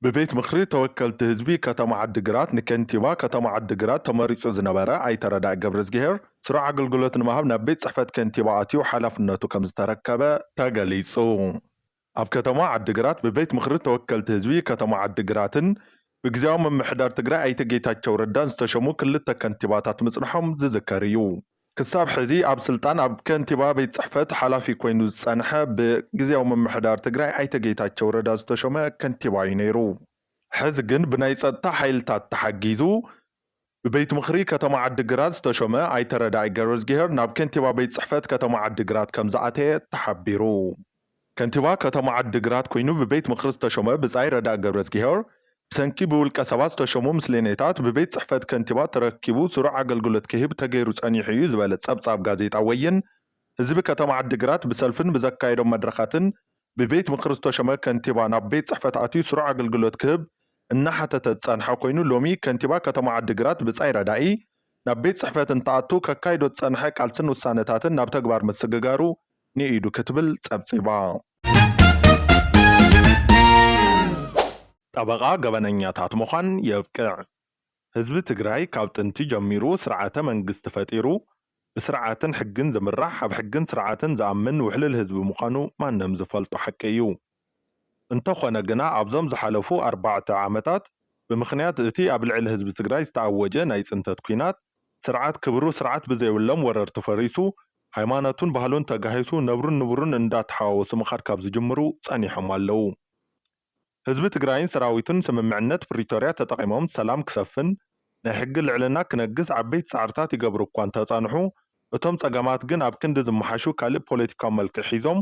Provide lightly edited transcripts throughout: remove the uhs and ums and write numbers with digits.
ببيت مخري توكلت هزبي كتم عدقرات نكنتيبا كتم عدقرات تماريصو زنبرة أي ترداء قبرز جهر سرعة قلقلوت نمهب نبيت صحفت كنتيبااتي وحلفناتو كمزتركبة تاقليصو أب كتم عدقرات ببيت مخري توكلت هزبي كتم عدقراتن بقزاو من محدار تقرأ أي تقيتات شوردان استشمو كلتا كنتيباتات مصنحهم زذكريو كساب حزي أب سلطان أب كنتيبا بيت صحفت حلافي كوينو زنحة بقزاو من محدار تقرأ أي تقيتات شوردان استشمو كنتيبا ينيرو حز ግን ብናይ ፀጥታ ሓይልታት ተሓጊዙ ብቤት ምኽሪ ከተማ ዓዲግራት ዝተሾመ ኣይተረዳኢ ገብረዝጊሄር ናብ ከንቲባ ቤት ፅሕፈት ከተማ ዓዲግራት ከም ዝኣተየ ተሓቢሩ ከንቲባ ከተማ ዓዲግራት ኮይኑ ብቤት ምኽሪ ዝተሾመ ብፃይ ረዳኢ ገብረዝጊሄር ብሰንኪ ብውልቀ ሰባት ዝተሾሙ ምስሌኔታት ብቤት ፅሕፈት ከንቲባ ተረኪቡ ስሩዕ ኣገልግሎት ክህብ ተገይሩ ፀኒሑ እዩ ዝበለ ፀብፃብ ጋዜጣ ወይን ህዝቢ ከተማ ዓዲግራት ብሰልፍን ብዘካየዶም መድረኻትን ብቤት ምኽሪ ዝተሾመ ከንቲባ ናብ ቤት ፅሕፈት ኣትዩ ስሩዕ ኣገልግሎት ክህብ እናሓተተ ፀንሐ ኮይኑ ሎሚ ከንቲባ ከተማ ዓዲግራት ብፃይ ረዳኢ ናብ ቤት ፅሕፈት እንተኣቱ ከካይዶ ፀንሐ ቃልስን ውሳነታትን ናብ ተግባር ምስግጋሩ ንኢዱ ክትብል ፀብፂባ ጠበቓ ገበነኛታት ምዃን የብቅዕ ህዝቢ ትግራይ ካብ ጥንቲ ጀሚሩ ስርዓተ መንግስቲ ፈጢሩ ብስርዓትን ሕግን ዝምራሕ ኣብ ሕግን ስርዓትን ዝኣምን ውሕልል ህዝቢ ምዃኑ ማንም ዝፈልጦ ሓቂ እዩ እንተኾነ ግና ኣብዞም ዝሓለፉ 4 ዓመታት ብምኽንያት እቲ ኣብ ልዕሊ ህዝቢ ትግራይ ዝተኣወጀ ናይ ፅንተት ኩናት ስርዓት ክብሩ ስርዓት ብዘይብሎም ወረርቲ ፈሪሱ ሃይማኖቱን ባህሉን ተጋሂሱ ነብሩን ንብሩን እንዳተሓዋወሱ ምኻድ ካብ ዝጅምሩ ፀኒሖም ኣለው ህዝቢ ትግራይን ሰራዊቱን ስምምዕነት ፕሪቶርያ ተጠቒሞም ሰላም ክሰፍን ናይ ሕጊ ልዕልና ክነግስ ዓበይቲ ፃዕርታት ይገብሩ እኳ እንተፀንሑ እቶም ፀገማት ግን ኣብ ክንዲ ዝመሓሹ ካልእ ፖለቲካዊ መልክዕ ሒዞም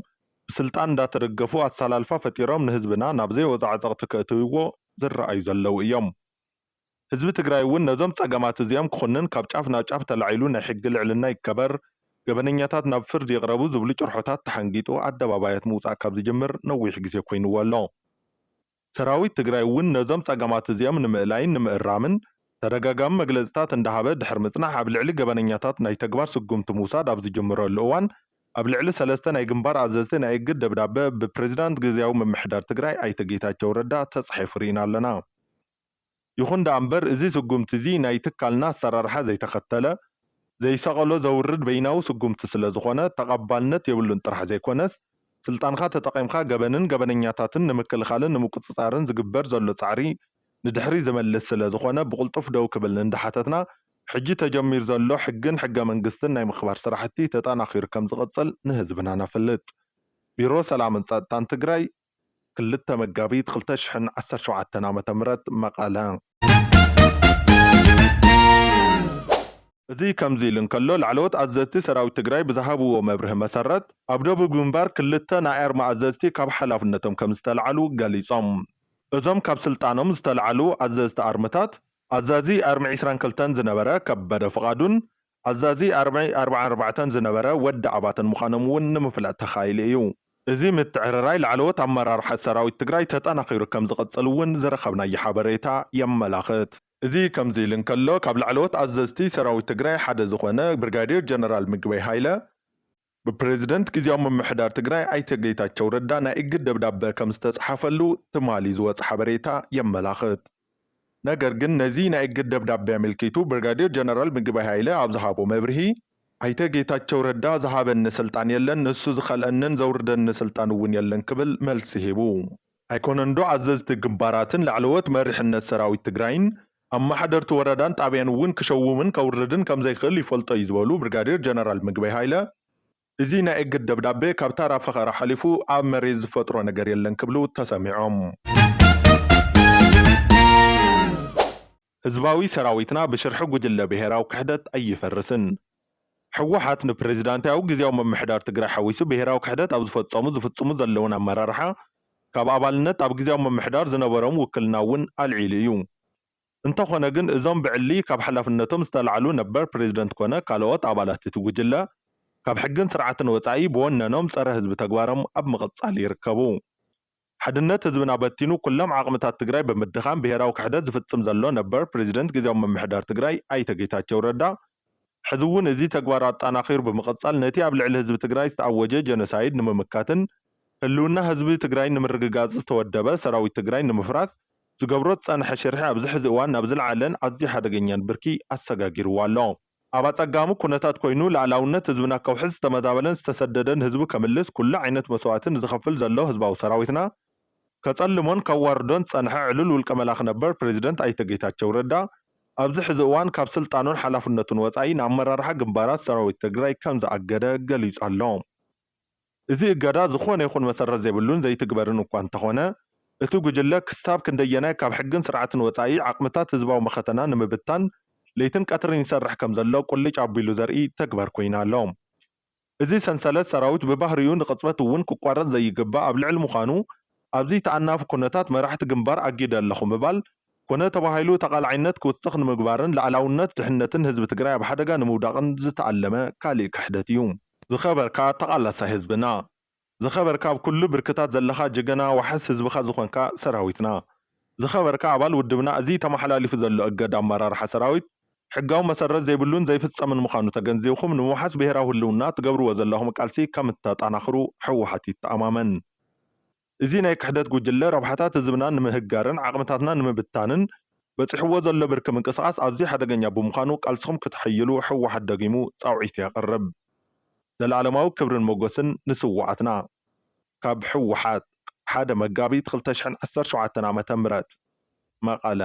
ብስልጣን እንዳተደገፉ ኣሰላልፋ ፈጢሮም ንህዝብና ናብ ዘይወፃዕፀቕቲ ከእትውዎ ዝረኣዩ ዘለው እዮም ህዝቢ ትግራይ እውን ነዞም ፀገማት እዚኦም ክኹንን ካብ ጫፍ ናብ ጫፍ ተላዒሉ ናይ ሕጊ ልዕልና ይከበር ገበነኛታት ናብ ፍርዲ ይቕረቡ ዝብሉ ጭርሖታት ተሓንጊጡ ኣደባባያት ምውፃእ ካብ ዝጅምር ነዊሕ ግዜ ኮይኑዎ ኣሎ ሰራዊት ትግራይ እውን ነዞም ፀገማት እዚኦም ንምእላይን ንምእራምን ተደጋጋሚ መግለፅታት እንዳሃበ ድሕሪ ምፅናሕ ኣብ ልዕሊ ገበነኛታት ናይ ተግባር ስጉምቲ ምውሳድ ኣብ ዝጅምረሉ እዋን ኣብ ልዕሊ 3 ናይ ግንባር ኣዘዝቲ ናይ እግድ ደብዳቤ ብፕሬዝዳንት ግዝያዊ ምምሕዳር ትግራይ ኣይተ ጌታቸው ረዳ ተፃሒፉ ርኢና ኣለና ይኹን ዳ እምበር እዚ ስጉምቲ እዚ ናይ ትካልና ኣሰራርሓ ዘይተኸተለ ዘይሰቐሎ ዘውርድ በይናዊ ስጉምቲ ስለ ዝኾነ ተቐባልነት የብሉን ጥራሕ ዘይኮነስ ስልጣንካ ተጠቒምካ ገበንን ገበነኛታትን ንምክልኻልን ንምቁፅፃርን ዝግበር ዘሎ ፃዕሪ ንድሕሪ ዝመልስ ስለ ዝኾነ ብቁልጡፍ ደው ክብል እንዳሓተትና ሕጂ ተጀሚር ዘሎ ሕግን ሕገ መንግስትን ናይ ምኽባር ስራሕቲ ተጠናኺሩ ከም ዝቕፅል ንህዝብና ነፍልጥ ቢሮ ሰላምን ፀጥታን ትግራይ 2 መጋቢት 2017 ዓ.ም መቐለ እዚ ከምዚ ኢሉ እንከሎ ላዕለዎት ኣዘዝቲ ሰራዊት ትግራይ ብዝሃብዎ መብርሂ መሰረት ኣብ ደቡብ ግንባር 2 ናይ ኣርማ ኣዘዝቲ ካብ ሓላፍነቶም ከም ዝተላዓሉ ገሊፆም እዞም ካብ ስልጣኖም ዝተላዓሉ ኣዘዝቲ ኣርምታት ኣዛዚ ኣርሚ 22 ዝነበረ ከበደ ፍቓዱን ኣዛዚ ኣርሚ 44 ዝነበረ ወዲ ኣባተን ምዃኖም እውን ንምፍላጥ ተኻኢሉ እዩ እዚ ምትዕርራይ ላዕለዎት ኣመራርሓ ሰራዊት ትግራይ ተጠናኺሩ ከም ዝቕፅል እውን ዝረኸብናዮ ሓበሬታ የመላኽት እዚ ከምዚ ኢሉ እንከሎ ካብ ላዕለዎት ኣዘዝቲ ሰራዊት ትግራይ ሓደ ዝኾነ ብርጋዴር ጀነራል ምግበይ ሃይለ ብፕሬዝደንት ግዝያዊ ምምሕዳር ትግራይ ኣይተ ጌታቸው ረዳ ናይ እግድ ደብዳቤ ከም ዝተፅሓፈሉ ትማሊ ዝወፅ ሓበሬታ የመላኽት ነገር ግን ነዚ ናይ እግድ ደብዳቤ ኣመልኪቱ ብርጋዴር ጀነራል ምግበይ ሃይለ ኣብ ዝሃቦ መብርሂ ኣይተ ጌታቸው ረዳ ዝሃበኒ ስልጣን የለን ንሱ ዝኸልአንን ዘውርደኒ ስልጣን እውን የለን ክብል መልሲ ሂቡ ኣይኮነን ዶ ኣዘዝቲ ግንባራትን ላዕለዎት መሪሕነት ሰራዊት ትግራይን ኣመሓደርቲ ወረዳን ጣብያን እውን ክሸውምን ከውርድን ከም ዘይኽእል ይፈልጦ እዩ ዝበሉ ብርጋዴር ጀነራል ምግበይ ሃይለ እዚ ናይ እግድ ደብዳቤ ካብ ታራ ፈኸራ ሓሊፉ ኣብ መሬት ዝፈጥሮ ነገር የለን ክብሉ ተሰሚዖም ህዝባዊ ሰራዊትና ብሽርሒ ጉጅለ ብሄራዊ ክሕደት ኣይፈርስን ሕወሓት ንፕሬዝዳንታዊ ግዝያዊ ምምሕዳር ትግራይ ሓዊሱ ብሄራዊ ክሕደት ኣብ ዝፍፅሙ ዘለውን ኣመራርሓ ካብ ኣባልነት ኣብ ግዝያዊ ምምሕዳር ዝነበሮም ውክልና እውን ኣልዒሉ እዩ እንተኾነ ግን እዞም ብዕሊ ካብ ሓላፍነቶም ዝተላዓሉ ነበር ፕሬዝደንት ኮነ ካልኦት ኣባላት እቲ ጉጅለ ካብ ሕግን ስርዓትን ወፃኢ ብወነኖም ፀረ ህዝቢ ተግባሮም ኣብ ምቕፃል ይርከቡ ሓድነት ህዝብና በቲኑ ኩሎም ዓቕምታት ትግራይ ብምድኻም ብሄራዊ ክሕደት ዝፍፅም ዘሎ ነበር ፕሬዝደንት ግዝያዊ ምምሕዳር ትግራይ ኣይተ ጌታቸው ረዳ ሕዚ እውን እዚ ተግባር ኣጠናኺሩ ብምቕፃል ነቲ ኣብ ልዕሊ ህዝቢ ትግራይ ዝተኣወጀ ጀኖሳይድ ንምምካትን ህልውና ህዝቢ ትግራይ ንምርግጋፅ ዝተወደበ ሰራዊት ትግራይ ንምፍራስ ዝገብሮ ፀንሐ ሽርሒ ኣብዚ ሕዚ እዋን ናብ ዝለዓለን ኣዝዩ ሓደገኛን ብርኪ ኣሰጋጊርዎ ኣሎ ኣብ ኣጸጋሙ ኩነታት ኮይኑ ላዕላውነት ህዝብና ከውሕዝ ዝተመዛበለን ዝተሰደደን ህዝቢ ከምልስ ኩሉ ዓይነት መስዋዕትን ዝኸፍል ዘሎ ህዝባዊ ሰራዊትና ከጸልሞን ከዋርዶን ፀንሐ ዕሉል ውልቀ መላኽ ነበር ፕሬዚደንት ኣይተ ጌታቸው ረዳ ኣብዚ ሕዚ እዋን ካብ ስልጣኑን ሓላፍነቱን ወፃኢ ንኣመራርሓ ግንባራት ሰራዊት ትግራይ ከም ዝኣገደ ገሊጹ ኣሎ እዚ እገዳ ዝኾነ ይኹን መሰረት ዘይብሉን ዘይትግበርን እኳ እንተኾነ እቲ ጉጅለ ክሳብ ክንደየናይ ካብ ሕግን ስርዓትን ወፃኢ ዓቕምታት ህዝባዊ መኸተና ንምብታን ለይትን ቀትርን ይሰርሕ ከም ዘሎ ቁልጭ ኣቢሉ ዘርኢ ተግባር ኮይና ኣሎ እዚ ሰንሰለት ሰራዊት ብባህሪኡ ንቅፅበት እውን ክቋረፅ ዘይግባእ ኣብ ልዕሊ ምዃኑ ኣብዚ ተኣናፉ ኩነታት መራሕቲ ግንባር ኣጊደ ኣለኹ ምባል ኮነ ተባሂሉ ተቓልዓይነት ክውስኽ ንምግባርን ላዕላውነት ድሕነትን ህዝቢ ትግራይ ኣብ ሓደጋ ንምውዳቕን ዝተኣለመ ካሊእ ክሕደት እዩ ዝኸበርካ ተቓላሳይ ህዝብና ዝኸበርካ ኣብ ኩሉ ብርክታት ዘለኻ ጅገና ዋሕስ ህዝብኻ ዝኾንካ ሰራዊትና ዝኸበርካ ኣባል ውድብና እዚ ተመሓላሊፉ ዘሎ እገዳ ኣመራርሓ ሰራዊት ሕጋዊ መሰረት ዘይብሉን ዘይፍጸምን ምዃኑ ተገንዚብኩም ንምውሓስ ብሄራዊ ህልውና ትገብርዎ ዘለኹም ቃልሲ ከም እተጠናኽሩ ሕወሓት ይተኣማመን እዚ ናይ ክሕደት ጉጅለ ረብሓታት ህዝብና ንምህጋርን ዓቕምታትና ንምብታንን በፂሕዎ ዘሎ ብርኪ ምንቅስቓስ ኣዝዩ ሓደገኛ ብምዃኑ ቃልስኹም ክትሕይሉ ሕወሓት ደጊሙ ፃውዒት የቕርብ ዘለዓለማዊ ክብርን ሞገስን ንስዋዓትና ካብ ሕወሓት 1 መጋቢት 2017 ዓ.ም መቐለ